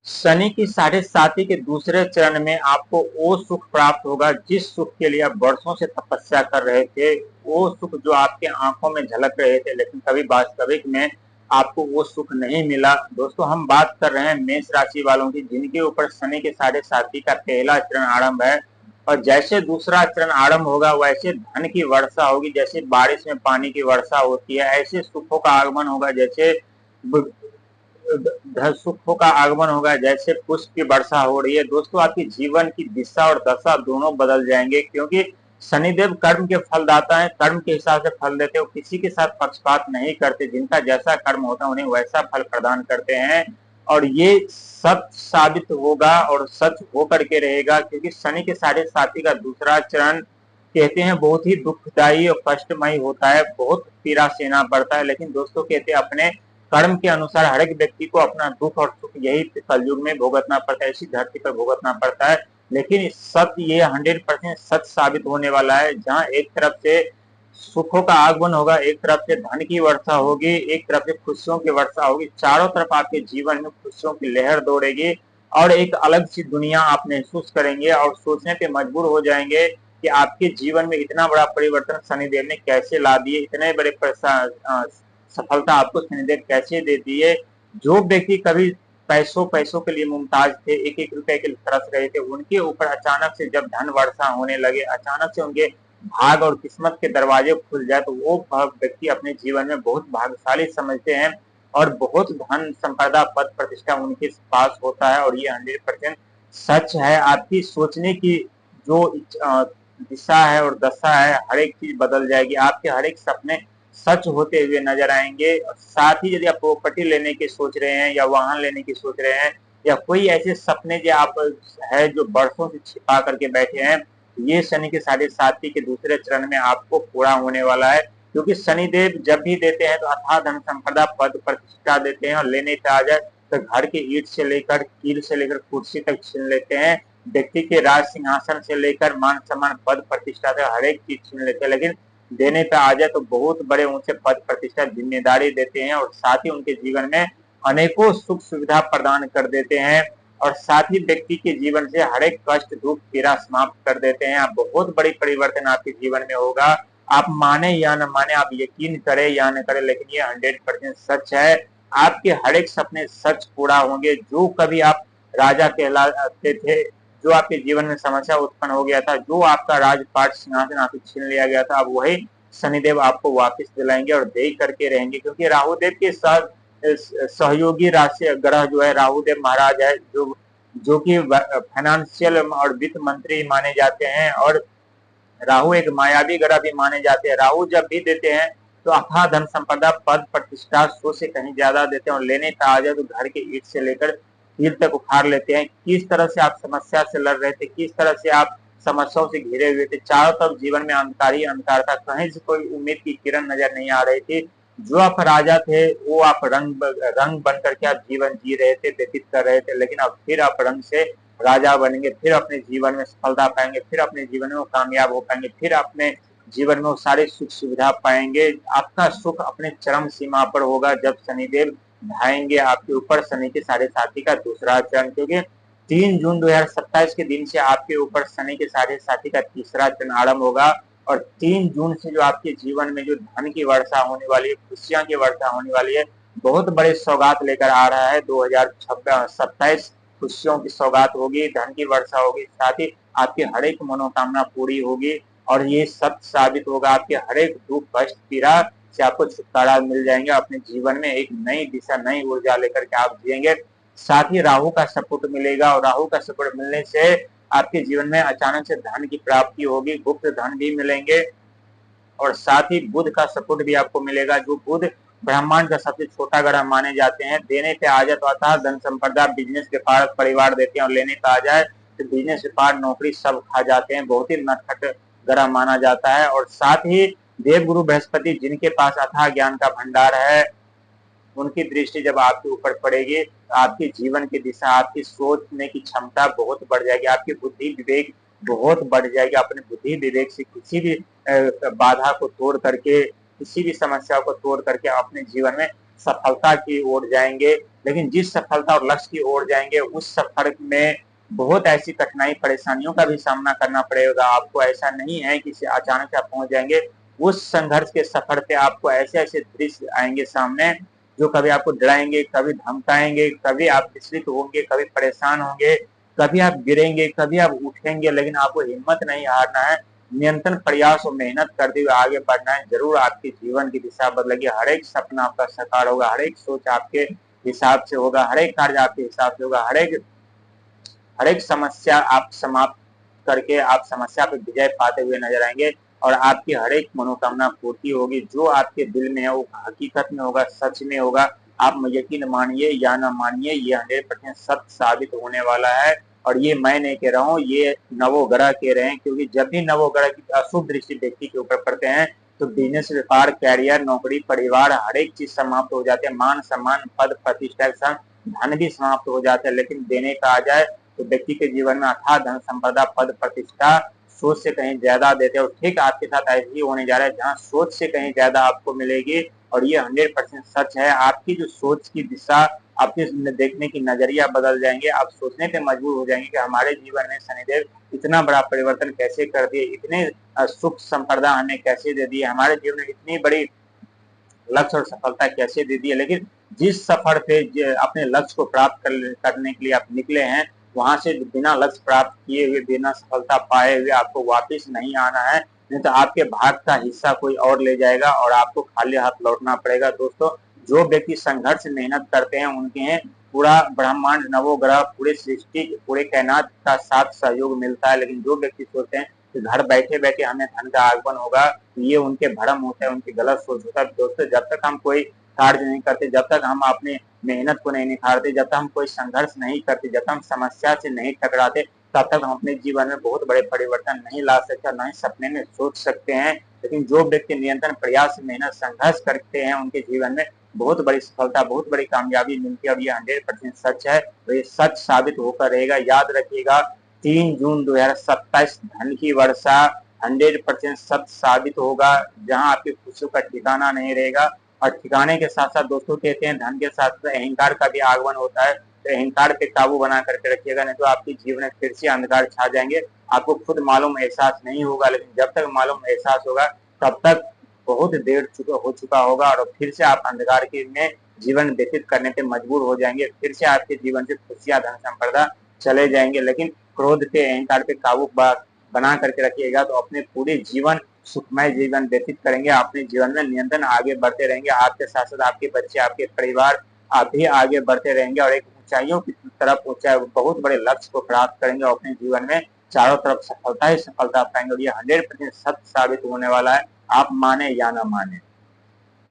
शनि की साढ़े साथी के दूसरे चरण में आपको वो सुख प्राप्त होगा जिस सुख के लिए आप वर्षों से तपस्या कर रहे थे। वो सुख जो आपके आंखों में झलक रहे थे, लेकिन कभी वास्तविक में आपको वो सुख नहीं मिला। दोस्तों, हम बात कर रहे हैं मेष राशि वालों की, जिनके ऊपर शनि के साढ़े साथी का पहला चरण आरंभ है। और जैसे दूसरा चरण आरंभ होगा, वैसे धन की वर्षा होगी। जैसे बारिश में पानी की वर्षा होती है, ऐसे सुखों का आगमन होगा। जैसे सुखों का आगमन होगा, जैसे पुष्प की वर्षा हो रही है। दोस्तों, आपकी जीवन की दिशा और दशा दोनों बदल जाएंगे, क्योंकि शनिदेव कर्म के फलदाता हैं। कर्म के हिसाब से फल देते हो, किसी के साथ पक्षपात नहीं करते। जिनका जैसा कर्म होता है उन्हें वैसा फल प्रदान करते हैं। और ये सच साबित होगा और सच होकर के रहेगा, क्योंकि शनि के साढ़े साथी का दूसरा चरण कहते हैं बहुत ही दुखदायी और कष्टमयी होता है, बहुत पीड़ा सहना पड़ता है। लेकिन दोस्तों, कहते हैं अपने कर्म के अनुसार हर एक व्यक्ति को अपना दुख और सुख यही कलयुग में भुगतना पड़ता है, इसी धरती पर भुगतना पड़ता है। लेकिन सत्य ये 100% सच साबित होने वाला है, जहां एक तरफ से सुखों का आगमन होगा, एक तरफ से धन की वर्षा होगी, एक तरफ से खुशियों की वर्षा होगी। चारों तरफ आपके जीवन में खुशियों की लहर दौड़ेगी और एक अलग सी दुनिया आप महसूस करेंगे और सोचने पे मजबूर हो जाएंगे कि आपके जीवन में इतना बड़ा परिवर्तन शनिदेव ने कैसे ला दिए, इतने बड़े सफलता आपको शनिदेव कैसे दे दिए। जो व्यक्ति कभी पैसों पैसों के लिए मुमताज थे, एक एक रुपए के लिए तरस रहे थे, उनके ऊपर अचानक से जब धन वर्षा होने लगे, अचानक से उनके भाग और किस्मत के दरवाजे खुल जाए, तो वो व्यक्ति अपने जीवन में बहुत भाग्यशाली समझते हैं और बहुत धन संपदा पद प्रतिष्ठा उनके पास होता है। और ये 100% सच है। आपकी सोचने की जो दिशा है और दशा है, हर एक चीज बदल जाएगी। आपके हर एक सपने सच होते हुए नजर आएंगे। साथ ही यदि आप प्रॉपर्टी लेने की सोच रहे हैं या वाहन लेने की सोच रहे हैं या कोई ऐसे सपने जो आप है जो बरसों से छिपा करके बैठे हैं, ये शनि के साढ़े साथी के दूसरे चरण में आपको पूरा होने वाला है। क्योंकि शनिदेव जब भी देते हैं तो अथाह धन संपदा पद प्रतिष्ठा देते हैं, और लेने पे आ जाए तो घर के ईट से लेकर कील से लेकर कुर्सी तक छीन लेते हैं। व्यक्ति के राज सिंहासन से लेकर मान सम्मान पद प्रतिष्ठा तक हर एक चीज छीन लेते हैं। लेकिन देने पे आ जाए तो बहुत बड़े ऊंचे पद प्रतिष्ठा जिम्मेदारी देते हैं, और साथ ही उनके जीवन में अनेकों सुख सुविधा प्रदान कर देते हैं। और साथ ही व्यक्ति के जीवन से हर एक कष्ट दुख पीड़ा समाप्त कर देते हैं। आप बहुत बड़ी परिवर्तन आपके जीवन में होगा। आप माने या न माने, आप यकीन करें या न करें, लेकिन ये 100% सच है। आपके हर एक सपने सच पूरा होंगे। जो कभी आप राजा कहलाते थे, जो आपके जीवन में समस्या उत्पन्न हो गया था, जो आपका राजपाट सिंहासन आपसे छीन लिया गया था, अब वही शनिदेव आपको वापस दिलाएंगे और दे करके रहेंगे। क्योंकि राहुदेव के साथ सहयोगी राशि ग्रह जो है राहुदेव महाराज है, जो जो कि फाइनेंशियल और वित्त मंत्री माने जाते हैं। और राहु एक मायावी ग्रह भी माने जाते हैं। राहु जब भी देते हैं तो अथाह धन संपदा पद प्रतिष्ठा सो से कहीं ज्यादा देते हैं, और लेने का आ जाए तो घर के ईट से लेकर कील तक उखाड़ लेते हैं। किस तरह से आप समस्या से लड़ रहे थे, किस तरह से आप समस्याओं से घिरे हुए थे, चारों तरफ जीवन में अंधकार ही अंधकार था, कहीं से कोई उम्मीद की किरण नजर नहीं आ रही थी। जो आप राजा थे वो आप रंग बन करके आप जीवन जी रहे थे, व्यतीत कर रहे थे। लेकिन अब फिर आप रंग से राजा बनेंगे, फिर अपने जीवन में सफलता पाएंगे, फिर अपने जीवन में वो कामयाब हो पाएंगे, फिर अपने जीवन में वो सारी सुख सुविधा पाएंगे। आपका सुख अपने चरम सीमा पर होगा जब शनिदेव ढाएंगे आपके ऊपर शनि के साढ़े साथी का दूसरा चरण। क्योंकि 3 जून 2027 के दिन से आपके ऊपर शनि के साढ़े साथी का तीसरा चरण आरंभ होगा। और 3 जून से जो आपके जीवन में जो धन की वर्षा होने वाली है, खुशियां की वर्षा होने वाली है, बहुत बड़े सौगात लेकर आ रहा है 2027। खुशियों की सौगात होगी, धन की वर्षा होगी, साथ ही आपकी हर एक मनोकामना पूरी होगी। और ये सत्य साबित होगा। आपके हर एक दुख कष्ट पीड़ा से आपको छुटकारा मिल जाएंगे। अपने जीवन में एक नई दिशा नई ऊर्जा लेकर के आप जिएंगे। साथ ही राहु का सपोर्ट मिलेगा, और राहु का सपोर्ट मिलने से आपके जीवन में अचानक से धन की प्राप्ति होगी, गुप्त धन भी मिलेंगे। और साथ ही बुध का सपोर्ट भी आपको मिलेगा, जो बुध ब्रह्मांड का सबसे छोटा ग्रह माने जाते हैं। देने पे आ जाए तो अतः धन संपदा बिजनेस व्यापार परिवार देते हैं, और लेने पे आ जाए तो बिजनेस व्यापार नौकरी सब खा जाते हैं। बहुत ही नटखट ग्रह माना जाता है। और साथ ही देव गुरु बृहस्पति, जिनके पास अथाह ज्ञान का भंडार है, उनकी दृष्टि जब आपके ऊपर पड़ेगी तो आपके जीवन की दिशा, आपकी सोचने की क्षमता बहुत बढ़ जाएगी, आपकी बुद्धि विवेक बहुत बढ़ जाएगी। अपने बुद्धि विवेक से किसी भी बाधा को तोड़ करके, किसी भी समस्या को तोड़ करके अपने जीवन में सफलता की ओर जाएंगे। लेकिन जिस सफलता और लक्ष्य की ओर जाएंगे उस सफर में बहुत ऐसी कठिनाई परेशानियों का भी सामना करना पड़ेगा आपको। ऐसा नहीं है कि अचानक से आप पहुंच जाएंगे। उस संघर्ष के सफर पे आपको ऐसे ऐसे दृश्य आएंगे सामने जो कभी आपको डराएंगे, कभी धमकाएंगे, कभी आप विचलित होंगे, कभी परेशान होंगे, कभी आप गिरेंगे, कभी आप उठेंगे, लेकिन आपको हिम्मत नहीं हारना है। निरंतर प्रयास और मेहनत करते हुए आगे बढ़ना है। जरूर आपके जीवन की दिशा बदलेगी। हर एक सपना आपका साकार होगा, हर एक सोच आपके हिसाब से होगा, हर एक कार्य आपके हिसाब से होगा, हर एक समस्या आप समाप्त करके आप समस्या पे विजय पाते हुए नजर आएंगे और आपकी हर एक मनोकामना पूर्ति होगी। जो आपके दिल में है वो हकीकत में होगा, सच में होगा। आप यकीन मानिए या ना मानिए, ये 100% सत्य साबित होने वाला है। और ये मैं नहीं कह रहा हूँ, ये नवोग्रह कह रहे हैं, क्योंकि जब भी नवोग्रह की अशुभ दृष्टि व्यक्ति के ऊपर पड़ते हैं तो बिजनेस, व्यापार, कैरियर, नौकरी, परिवार, हर एक चीज समाप्त हो जाते हैं। मान सम्मान, पद प्रतिष्ठा, धन भी समाप्त हो जाते हैं। लेकिन देने का आ जाए तो व्यक्ति के जीवन में अथाह धन संपदा, पद प्रतिष्ठा सोच से कहीं ज्यादा देते हैं। और ठीक आपके साथ ऐसे ही होने जा रहा है, जहाँ सोच से कहीं ज्यादा आपको मिलेगी। और ये 100% सच है। आपकी जो सोच की दिशा, आपके देखने की नजरिया बदल जाएंगे। आप सोचने पे मजबूर हो जाएंगे कि हमारे जीवन में शनिदेव इतना बड़ा परिवर्तन कैसे कर दिए, इतने सुख संपदा हमें कैसे दे दिए, हमारे जीवन में इतनी बड़ी लक्ष्य और सफलता कैसे दे दी है। लेकिन जिस सफर पे अपने लक्ष्य को प्राप्त करने के लिए आप निकले हैं, वहां से बिना लक्ष्य प्राप्त किए हुए, बिना सफलता पाए हुए आपको वापस नहीं आना है। नहीं तो आपके भाग का हिस्सा कोई और ले जाएगा और आपको खाली हाथ लौटना पड़ेगा। दोस्तों, जो व्यक्ति संघर्ष मेहनत करते हैं उनके पूरा ब्रह्मांड, नवोग्रह, पूरे सृष्टि, पूरे कायनात का साथ सहयोग मिलता है। लेकिन जो व्यक्ति सोचते हैं कि घर बैठे बैठे हमें धन का आगमन होगा, ये उनके भ्रम होता है, उनकी गलत सोच होता है। दोस्तों, जब तक हम कोई कार्य नहीं करते, जब तक हम अपने मेहनत को नहीं निखारते, जब तक हम कोई संघर्ष नहीं करते, जब तक हम समस्या से नहीं टकराते, तब तक हम अपने जीवन में बहुत बड़े परिवर्तन नहीं ला सकते, न ही सपने में सोच सकते हैं। लेकिन जो व्यक्ति निरंतर प्रयास, मेहनत, संघर्ष करते हैं उनके जीवन में बहुत बड़ी सफलता, बहुत बड़ी कामयाबी मिलती है। और ये 100% सच है, तो ये सच साबित होकर रहेगा। याद रखिएगा, 3 जून 2027 धन की वर्षा 100% सत्य साबित होगा, जहां आपकी खुशियों का ठिकाना नहीं रहेगा। और ठिकाने के साथ साथ दोस्तों कहते हैं, धन के साथ साथ अहंकार का भी आगमन होता है। तो अहंकार पे काबू बना करके रखिएगा, नहीं तो आपके जीवन में फिर से अंधकार छा जाएंगे। आपको खुद मालूम एहसास नहीं होगा, लेकिन जब तक मालूम एहसास होगा तब तक बहुत देर हो चुका होगा और फिर से आप अंधकार के में जीवन व्यतीत करने पे मजबूर हो जाएंगे। फिर से आपके जीवन से खुशियां, धन संपदा चले जाएंगे। लेकिन क्रोध पे, अहंकार पे काबू बना करके रखिएगा तो अपने पूरे जीवन सुखमय जीवन व्यतीत करेंगे। अपने जीवन में निरंतर आगे बढ़ते रहेंगे। आपके साथ साथ आपके बच्चे, आपके परिवार, आप भी आगे बढ़ते रहेंगे और एक ऊंचाइयों की तरफ, ऊंचाई, बहुत बड़े लक्ष्य को प्राप्त करेंगे। अपने जीवन में चारों तरफ सफलता ही सफलता पाएंगे और ये 100% सत्य साबित होने वाला है, आप माने या ना माने।